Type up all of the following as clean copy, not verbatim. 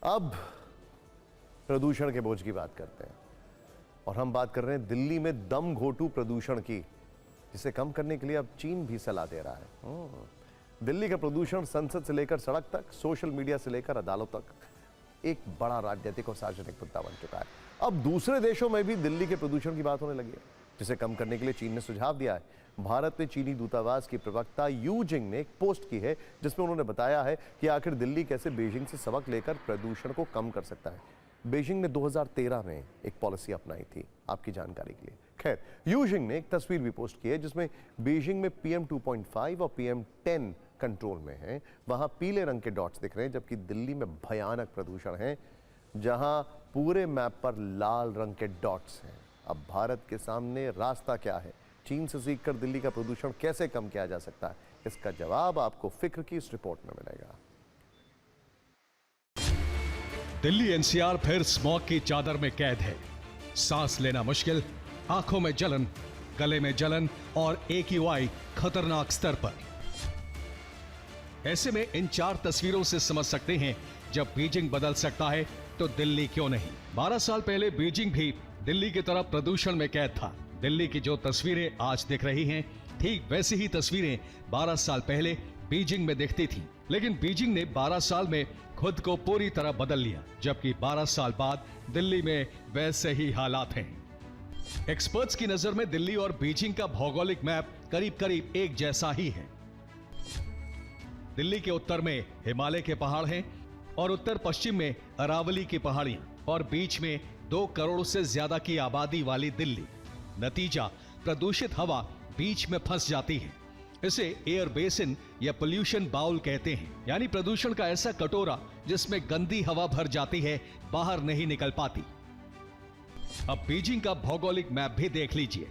अब प्रदूषण के बोझ की बात करते हैं और हम बात कर रहे हैं दिल्ली में दम घोटू प्रदूषण की, जिसे कम करने के लिए अब चीन भी सलाह दे रहा है। दिल्ली का प्रदूषण संसद से लेकर सड़क तक, सोशल मीडिया से लेकर अदालतों तक एक बड़ा राजनीतिक और सार्वजनिक मुद्दा बन चुका है। अब दूसरे देशों में भी दिल्ली के प्रदूषण की बात होने लगी है, जिसे कम करने के लिए चीन ने सुझाव दिया है। भारत में चीनी दूतावास की प्रवक्ता यू जिंग ने एक पोस्ट की है, जिसमें उन्होंने बताया है कि आखिर दिल्ली कैसे बीजिंग से सबक लेकर प्रदूषण को कम कर सकता है। बीजिंग ने 2013 में एक पॉलिसी अपनाई थी, आपकी जानकारी के लिए। खैर, यू जिंग ने एक तस्वीर भी पोस्ट की है, जिसमें बीजिंग में PM 2.5 और PM 10 कंट्रोल में है। वहां पीले रंग के डॉट्स दिख रहे हैं, जबकि दिल्ली में भयानक प्रदूषण है, जहां पूरे मैप पर लाल रंग के डॉट्स हैं। अब भारत के सामने रास्ता क्या है? चीन से सीखकर दिल्ली का प्रदूषण कैसे कम किया जा सकता है? इसका जवाब आपको फिक्र की इस रिपोर्ट में मिलेगा। दिल्ली NCR फिर स्मॉग की चादर में कैद है। सांस लेना मुश्किल, आंखों में जलन, गले में जलन और AQI खतरनाक स्तर पर। ऐसे में इन 4 तस्वीरों से समझ सकते हैं, जब बीजिंग बदल सकता है तो दिल्ली क्यों नहीं। 12 साल पहले बीजिंग भी दिल्ली की तरह प्रदूषण में कैद था। दिल्ली की जो तस्वीरें आज दिख रही हैं, ठीक वैसी ही तस्वीरें 12 साल पहले बीजिंग में दिखती थी। लेकिन बीजिंग ने 12 साल में खुद को पूरी तरह बदल लिया, जबकि 12 साल बाद दिल्ली में वैसे ही हालात हैं। एक्सपर्ट्स की नजर में दिल्ली और बीजिंग का भौगोलिक मैप करीब करीब एक जैसा ही है। दिल्ली के उत्तर में हिमालय के पहाड़ हैं और उत्तर पश्चिम में अरावली की पहाड़ियां, और बीच में 2 करोड़ से ज्यादा की आबादी वाली दिल्ली। नतीजा, प्रदूषित हवा बीच में फंस जाती है। इसे एयर बेसिन या पोल्यूशन बाउल कहते हैं, यानी प्रदूषण का ऐसा कटोरा जिसमें गंदी हवा भर जाती है, बाहर नहीं निकल पाती। अब बीजिंग का भौगोलिक मैप भी देख लीजिए।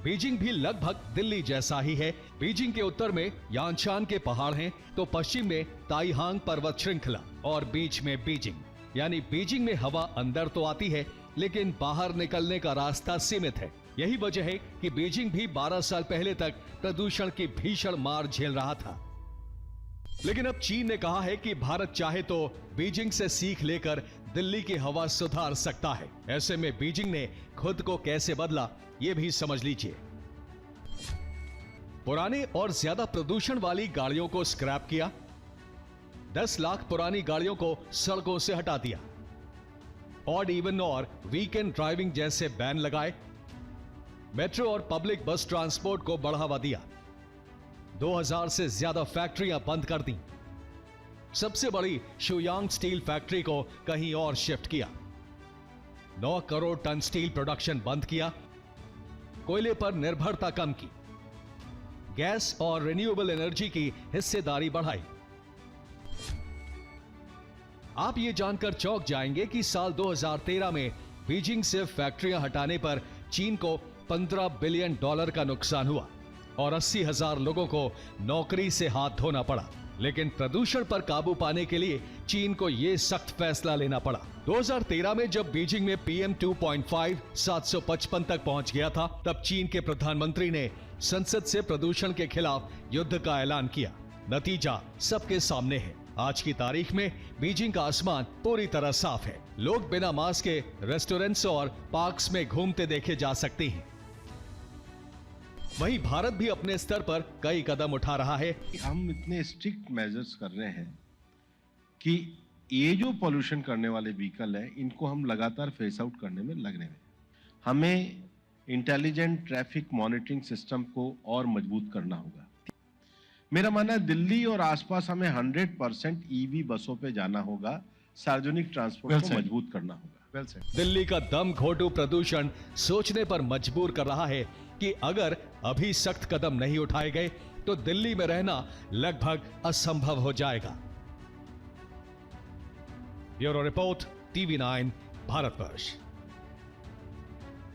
बीजिंग भी लगभग दिल्ली जैसा ही है। बीजिंग के उत्तर में यानशान के पहाड़ हैं, तो पश्चिम में ताइहांग पर्वत श्रृंखला और बीच में बीजिंग। यानी बीजिंग में हवा अंदर तो आती है, लेकिन बाहर निकलने का रास्ता सीमित है। यही वजह है कि बीजिंग भी 12 साल पहले तक प्रदूषण की भीषण मार झेल रहा था। लेकिन अब चीन ने कहा है कि भारत चाहे तो बीजिंग से सीख लेकर दिल्ली की हवा सुधार सकता है। ऐसे में बीजिंग ने खुद को कैसे बदला, यह भी समझ लीजिए। पुरानी और ज्यादा प्रदूषण वाली गाड़ियों को स्क्रैप किया, 10 लाख पुरानी गाड़ियों को सड़कों से हटा दिया, ऑड इवन और वीकेंड ड्राइविंग जैसे बैन लगाए, मेट्रो और पब्लिक बस ट्रांसपोर्ट को बढ़ावा दिया, 2000 से ज्यादा फैक्ट्रियां बंद कर दी, सबसे बड़ी शुयांग स्टील फैक्ट्री को कहीं और शिफ्ट किया, 9 करोड़ टन स्टील प्रोडक्शन बंद किया, कोयले पर निर्भरता कम की, गैस और रिन्यूएबल एनर्जी की हिस्सेदारी बढ़ाई। आप ये जानकर चौंक जाएंगे कि साल 2013 में बीजिंग से फैक्ट्रियां हटाने पर चीन को $15 बिलियन का नुकसान हुआ और 80,000 लोगों को नौकरी से हाथ धोना पड़ा। लेकिन प्रदूषण पर काबू पाने के लिए चीन को यह सख्त फैसला लेना पड़ा। 2013 में जब बीजिंग में PM 2.5 755 तक पहुंच गया था, तब चीन के प्रधानमंत्री ने संसद से प्रदूषण के खिलाफ युद्ध का ऐलान किया। नतीजा सबके सामने है। आज की तारीख में बीजिंग का आसमान पूरी तरह साफ है। लोग बिना मास्क के रेस्टोरेंट्स और पार्क्स में घूमते देखे जा सकते हैं। वहीं भारत भी अपने स्तर पर कई कदम उठा रहा है। हम इतने स्ट्रिक्ट मेजर्स कर रहे हैं कि ये जो पॉल्यूशन करने वाले व्हीकल है, इनको हम लगातार फेस आउट करने में लगने में। हमें इंटेलिजेंट ट्रैफिक मॉनिटरिंग सिस्टम को और मजबूत करना होगा। मेरा मानना है दिल्ली और आसपास हमें 100% EV बसों पे जाना होगा, सार्वजनिक ट्रांसपोर्ट को मजबूत करना होगा। दिल्ली का दम घोटू प्रदूषण सोचने पर मजबूर कर रहा है कि अगर अभी सख्त कदम नहीं उठाए गए तो दिल्ली में रहना लगभग असंभव हो जाएगा। Bureau report, TV9 Bharatvarsh.